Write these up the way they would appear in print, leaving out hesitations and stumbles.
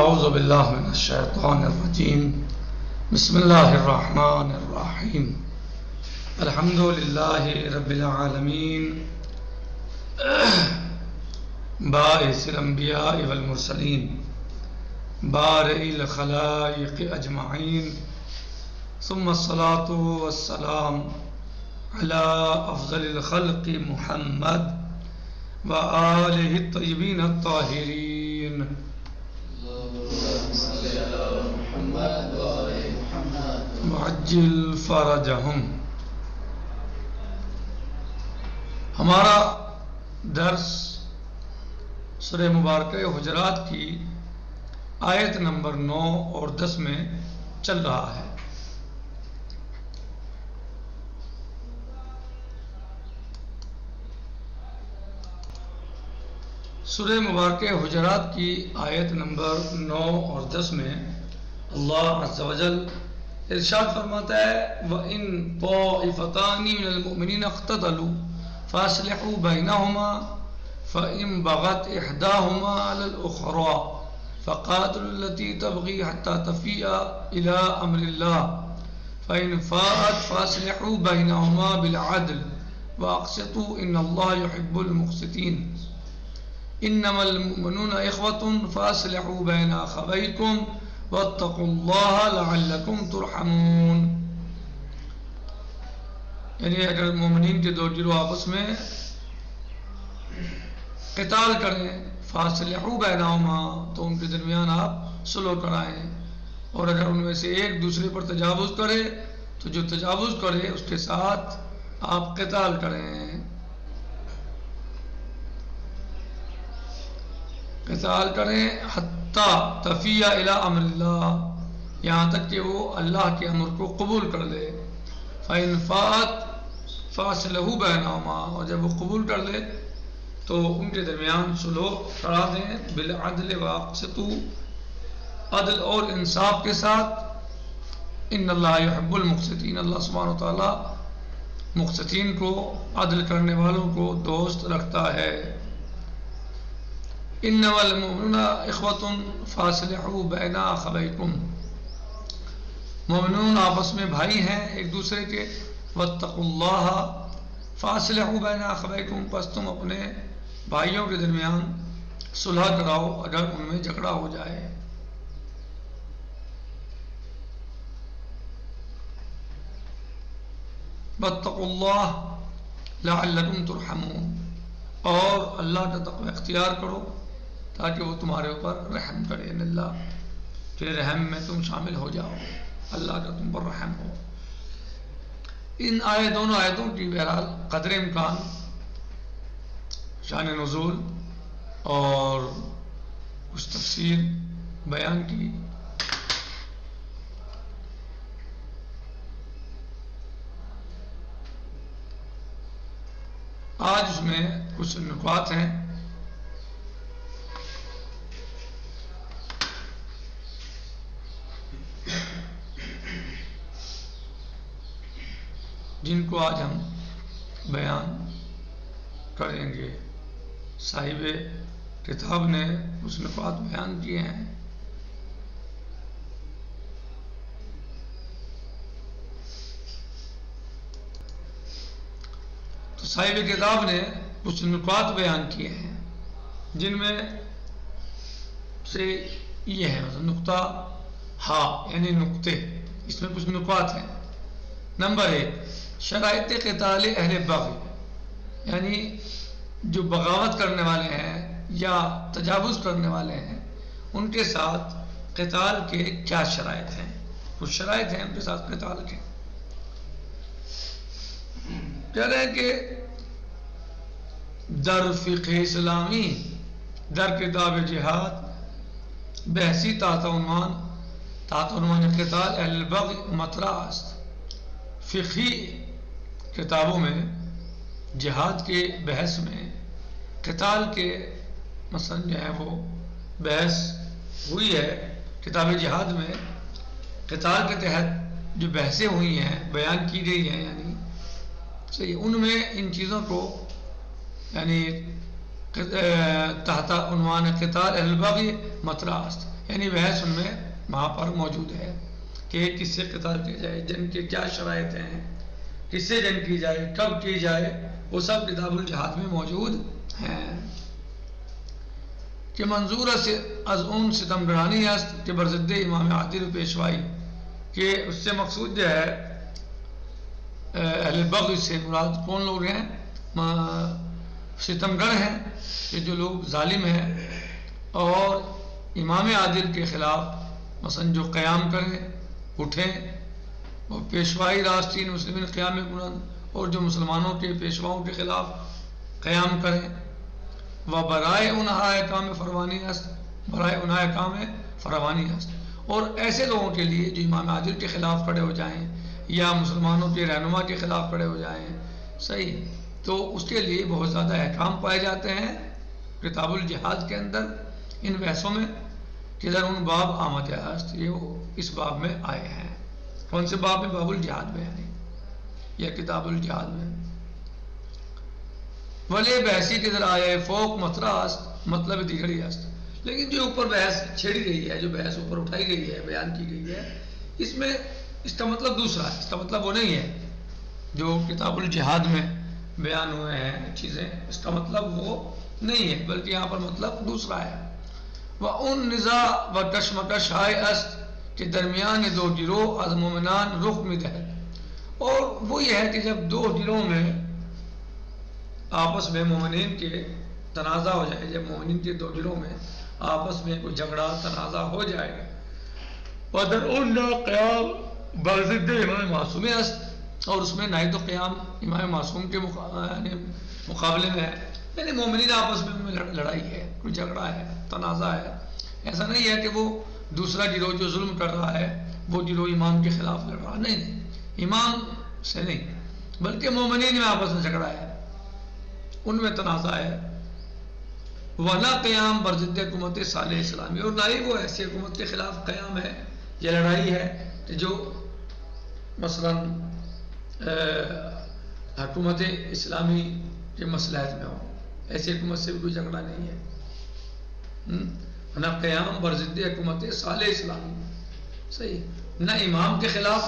اعوذ باللہ من الشیطان الرجیم بسم اللہ الرحمن الرحیم الحمد للہ رب العالمین باعث الانبیاء والمرسلین بارئ الخلائق اجمعین ثم الصلاة والسلام علی افضل الخلق محمد وآلہ الطیبین الطاہرین معجل فرجہم۔ ہمارا درس سورہ مبارکہ حجرات کی آیت نمبر 9 اور 10 میں چل رہا ہے۔ سورہ مبارکہ حجرات کی آیت نمبر 9 اور 10 میں اللہ عز و جل ارشاد فرماتا ہے وَإِن طَائِفَتَانِ مِنَ الْمُؤْمِنِينَ اقْتَتَلُوا فَأَصْلِحُوا بَيْنَهُمَا فَإِن بَغَتْ إِحْدَاهُمَا عَلَى الْأُخْرَى فَقَاتِلُوا الَّتِي تَبْغِي حَتَّى تَفِيءَ إِلَى أَمْرِ اللَّهِ فَإِن فَاءَتْ فَأَصْلِحُوا بَيْنَهُمَا بِالْعَدْلِ وَأَقْسِطُوا إِنَّ اللَّهَ يُحِبُّ الْمُقْسِطِينَ انما المؤمنون اخوة فاصلحوا بين اخويكم واتقوا الله لعلكم ترحمون۔ یعنی اگر مومنین کے دو گروہ آپس میں قتال کریں فاصلحوا بینہما تو ان کے درمیان آپ صلح کرائیں، اور اگر ان میں سے ایک دوسرے پر تجاوز کرے تو جو تجاوز کرے اس کے ساتھ آپ قتال کریں، قتال کریں حتیٰ تفیہ الی امر اللہ، یہاں تک کہ وہ اللہ کے امر کو قبول کر لے۔ فَإِن فَاءَتْ فَأَصْلِحُوا بَيْنَهُمَا، اور جب وہ قبول کر لے تو ان کے درمیان صلح کرا دیں بالعدل وَأَقْسِطُوا، عدل اور انصاف کے ساتھ۔ ان اللہ یحب المقسطین، اللہ سبحانہ و تعالیٰ مقسطین کو، عدل کرنے والوں کو دوست رکھتا ہے۔ انما المؤمنون اخوة فاصلحوا بین اخویکم، مومنون آپس میں بھائی ہیں ایک دوسرے کے۔ واتقوا اللہ فاصلحوا بین اخویکم، پس تم اپنے بھائیوں کے درمیان صلح کراؤ اگر ان میں جھگڑا ہو جائے۔ واتقوا اللہ لعلکم ترحمون، اور اللہ کا تقوی اختیار کرو تاکہ وہ تمہارے اوپر رحم کرے، ان اللہ کے رحم میں تم شامل ہو جاؤ، اللہ کا تم پر رحم ہو۔ ان دونوں آیتوں کی بہرحال قدر امکان شان نزول اور کچھ تفسیر بیان کی۔ آج اس میں کچھ نکات ہیں جن کو آج ہم بیان کریں گے۔ صاحب کتاب نے کچھ نکات بیان کیے ہیں۔ تو صاحب کتاب نے کچھ نکات بیان کیے ہیں جن میں سے یہ ہے نقطہ ہا، یعنی نقطے، اس میں کچھ نکات ہیں۔ نمبر 1، شرائط قتال اہل بغی، یعنی جو بغاوت کرنے والے ہیں یا تجاوز کرنے والے ہیں ان کے ساتھ قتال کے کیا شرائط ہیں۔ کچھ شرائط ہیں ان کے ساتھ قتال کے۔ کہہ رہے ہیں کہ در فقہ اسلامی، در کتاب جہاد بحثی تحت عنوان قتال اہل البغی مطرح است۔ فقہی کتابوں میں جہاد کے بحث میں قتال کے مثلا جو ہے وہ بحث ہوئی ہے۔ کتاب جہاد میں قتال کے تحت جو بحثیں ہوئی ہیں، بیان کی گئی ہیں، یعنی صحیح، ان میں ان چیزوں کو یعنی تحت عنوان قتال اہل البغی مطرح است، یعنی بحث ان میں وہاں پر موجود ہے کہ کس سے قتال کیا جائے، جنگ کے کیا شرائط ہیں، کس سے جنگ کی جائے، کب کی جائے، وہ سب کتاب الجہاد میں موجود ہیں. کہ منظور از اون ستمگرانی است کہ برضد امام عادل و پیشوائی، کہ اس سے مقصود جو ہے اہل بغی سے مراد کون لوگ ہیں؟ ستمگر ہیں کہ جو لوگ ظالم ہیں اور امام عادل کے خلاف مثلا جو قیام کریں، اٹھیں اور پیشوائی راستین مسلمین قیام کنند، اور جو مسلمانوں کے پیشواؤں کے خلاف قیام کریں. و برائے انہا احکام فروانی است، برائے انہا احکام فروانی است، اور ایسے لوگوں کے لیے جو امام عادل کے خلاف کھڑے ہو جائیں یا مسلمانوں کے رہنما کے خلاف کھڑے ہو جائیں، صحیح، تو اس کے لیے بہت زیادہ احکام پائے جاتے ہیں کتاب الجہاد کے اندر ان بحثوں میں. کہ ادھر ان باب آمد است، یہ اس باب میں آئے ہیں. کون سے باب میں؟ باب الجہاد میں یعنی یا کتاب الجہاد میں. ولی بحثی کے ادھر آئے فوق مطرح است مطلب دیگری است، لیکن جو اوپر بحث چھیڑی گئی ہے، جو بحث اوپر اٹھائی گئی ہے، بیان کی گئی ہے، اس میں اس کا مطلب دوسرا ہے. اس کا مطلب وہ نہیں ہے جو کتاب الجہاد میں بیان ہوئے ہیں چیزیں، اس کا مطلب وہ نہیں ہے، بلکہ یہاں پر مطلب دوسرا ہے. وہ ان نزاع و کشمکش ہائے است کہ درمیان دو گروہ از مومنان رخ میں دہد، اور وہ یہ ہے کہ جب دو گروہ میں آپس میں مومنین کے تنازع ہو جائے، جب مومنین کے دو گروہ میں آپس میں کوئی جھگڑا تنازع ہو جائے گا، وَدَرْعُنَّا قیام بَغْضِدِ امام معصوم است، اور اس میں نہ ہی تو قیام امام معصوم کے مقابلے میں ہے، یعنی مومنین آپس میں لڑائی ہے، کوئی جھگڑا ہے، تنازع ہے. ایسا نہیں ہے کہ وہ دوسرا گروہ جو ظلم کر رہا ہے وہ گروہ امام کے خلاف لڑ رہا، نہیں، امام سے نہیں، بلکہ مومنین میں آپس میں جھگڑا ہے، ان میں تنازع ہے. وَنَا قیام برضد حکومت صالح اسلامی، اور نہ ہی وہ ایسی حکومت کے خلاف قیام ہے یا لڑائی ہے کہ جو مثلا حکومت اسلامی کے مصلحت میں ہو، ایسی حکومت سے بھی کوئی جھگڑا نہیں ہے. نہ قیام برضد حکومت صالح اسلامی، صحیح، نہ امام کے خلاف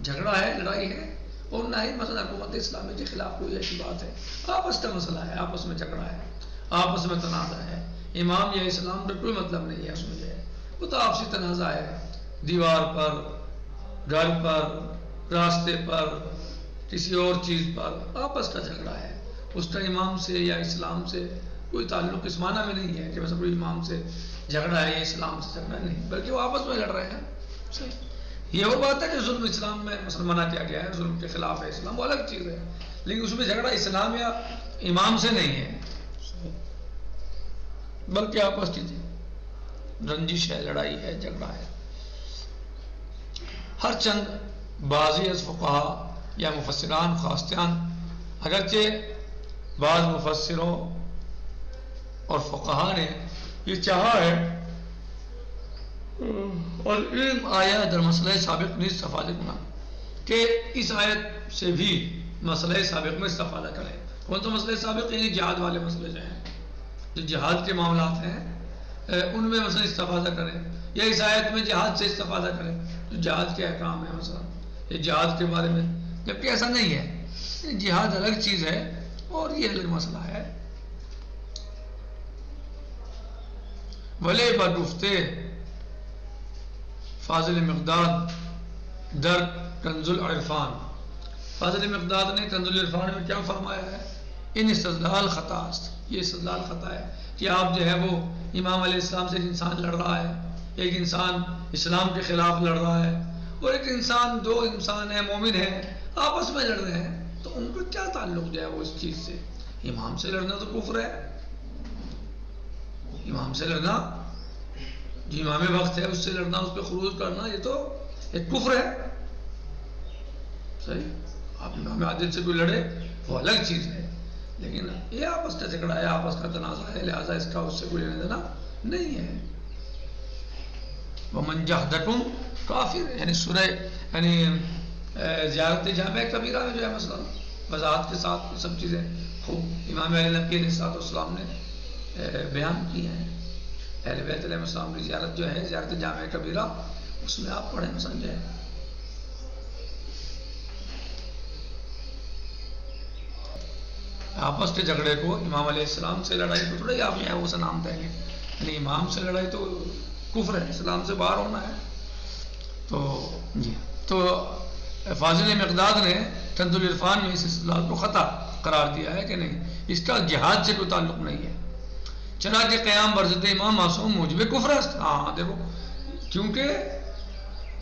جھگڑا ہے، لڑائی ہے، اور نہ ہی مثلا حکومت اسلامی کے خلاف کوئی ایسی بات ہے. آپس کا مسئلہ ہے، آپس میں جھگڑا ہے، آپس میں تنازع ہے. امام یا اسلام کا کوئی مطلب نہیں ہے اس میں، جو ہے وہ تو آپسی تنازع ہے، دیوار پر، گھر پر، راستے پر، کسی اور چیز پر آپس کا جھگڑا ہے. اس کا امام سے یا اسلام سے کوئی تعلق اس معنی میں نہیں ہے کہ مثلا کوئی امام سے جھگڑا ہے یا اسلام سے جھگڑا نہیں، بلکہ وہ آپس میں لڑ رہے ہیں. صحیح، یہ وہ بات ہے کہ ظلم اسلام میں مسلمانہ کیا گیا ہے، ظلم کے خلاف ہے اسلام، وہ الگ چیز ہے، لیکن اس میں جھگڑا اسلام یا امام سے نہیں ہے، بلکہ آپس کی رنجش ہے، لڑائی ہے، جھگڑا ہے. ہر چند بعضی از فقہا یا مفسران خواستیان، اگرچہ بعض مفسروں اور فقہا نے یہ چاہا ہے اور علم آیا در مسئلہ سابق میں استفادہ کرنا، کہ اس آیت سے بھی مسئلہ سابق میں استفادہ کریں. کون سا مسئلہ سابق؟ یعنی جہاد والے مسئلے جو ہیں، جو جہاد کے معاملات ہیں ان میں مثلا استفادہ کریں، یا اس آیت میں جہاد سے استفادہ کریں، جو جہاد کے احکام ہیں مثلا یہ جہاد کے بارے میں، جبکہ ایسا نہیں ہے. جہاد الگ چیز ہے اور یہ الگ مسئلہ ہے. ولی بگفتے فاضل مقداد در کنز العرفان، فاضل مقداد نے کنز العرفان میں کیا فرمایا ہے؟ ان استدلال خطا است، یہ استدلال خطا ہے کہ آپ جو ہے وہ امام علیہ السلام سے ایک انسان لڑ رہا ہے، ایک انسان اسلام کے خلاف لڑ رہا ہے، اور ایک انسان، دو انسان ہیں، مومن ہیں، آپس میں لڑ رہے ہیں، تو ان کو کیا تعلق جو ہے وہ اس چیز سے؟ امام سے لڑنا تو کفر ہے، امام سے لڑنا، جو امام وقت ہے اس سے لڑنا، اس پہ خروج کرنا، یہ تو ایک کفر ہے. صحیح، آپ امام عادل سے کوئی لڑے وہ الگ چیز ہے، لیکن یہ آپس کا جھگڑا ہے، آپس کا تنازع ہے، لہٰذا اس کا اس سے کوئی لینا دینا نہیں ہے. وَمَنْ جَحْدَكُمْ کافر، یعنی سورہ یعنی زیارت جامع کبیرہ میں جو ہے مثلا وضاحت کے ساتھ یہ سب چیزیں خوب امام علیہ نبی علیہ السلام نے بیان کی ہیں. اہل بیت علیہ السلام کی زیارت جو ہے زیارت جامع کبیرہ، اس میں آپ پڑھیں سمجھیں. آپس کے جھگڑے کو امام علیہ السلام سے لڑائی کو تھوڑا ہی آپ یہاں اسے نام دیں گے، یعنی امام سے لڑائی تو کفر ہے، اسلام سے باہر ہونا ہے. تو فاضل مقداد نے کنز العرفان میں اس اصطلاح کو خطا قرار دیا ہے کہ نہیں، اس کا جہاد سے کوئی تعلق نہیں ہے. چنانچہ قیام برضد امام معصوم موجب کفر ہے. ہاں دیکھو، کیونکہ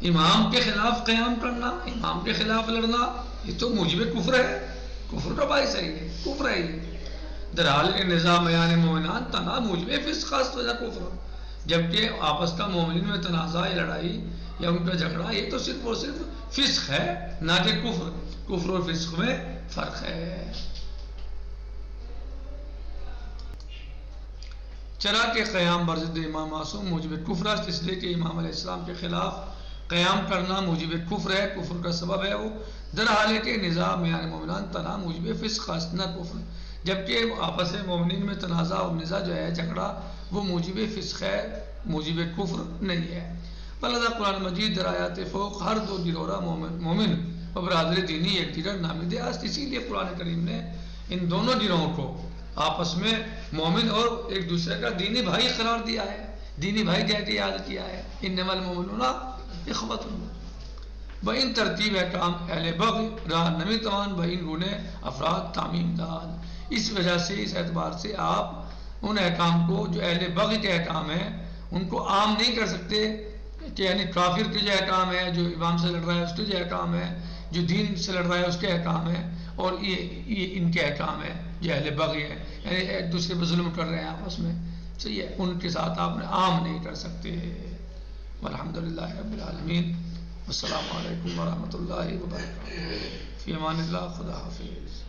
امام کے خلاف قیام کرنا، امام کے خلاف لڑنا، یہ تو موجب کفر ہے، کفر کا باعث ہے، یہ کفر ہے. یہ درحال نظام بیان مومنان تنازع موجب فسق خاص وجہ کفر، جبکہ آپس کا مومنین میں تنازع یا لڑائی یا ان کا جھگڑا یہ تو صرف اور صرف فسق ہے، نہ کہ کفر. کفر اور فسق میں فرق ہے. چرا کہ قیام برضد امام معصوم موجب کفر ہے، اس لیے کہ امام علیہ السلام کے خلاف قیام کرنا موجب کفر ہے، کفر کا سبب ہے وہ. درحال کہ نظام میان مومنان تنازع موجب فسق نہ کفر، جبکہ آپس مومنین میں تنازع اور نزاع جو ہے جھگڑا وہ موجب فسق ہے، موجب کفر نہیں ہے. فلذا قرآن مجید در آیات فوق ہر دو گروہ مومن و برادر دینی ایک دیگر نامد است. اسی لیے قرآن کریم نے ان دونوں گروہوں کو آپس میں مومن اور ایک دوسرے کا دینی بھائی قرار دیا ہے، دینی بھائی کہتے یاد کیا ہے. انما المؤمنون اخوۃ. بین ترتیب احکام اہل بغی راہ نمی توان بین گنے افراد تعمیم داد. اس وجہ سے اس اعتبار سے آپ ان احکام کو جو اہل بغی کے احکام ہیں ان کو عام نہیں کر سکتے کہ یعنی کافر کے جو احکام ہے، جو امام سے لڑ رہا ہے اس کے جو احکام ہے، جو دین سے لڑ رہا ہے اس کے احکام ہے، اور یہ ان کے احکام ہے جو اہل بغی ہیں، یعنی ایک دوسرے پر ظلم کر رہے ہیں آپس میں. صحیح ہے، ان کے ساتھ آپ نے عام نہیں کر سکتے. والحمدللہ رب العالمین. السلام علیکم ورحمۃ اللہ وبرکاتہ. فی امان اللہ. خدا حافظ.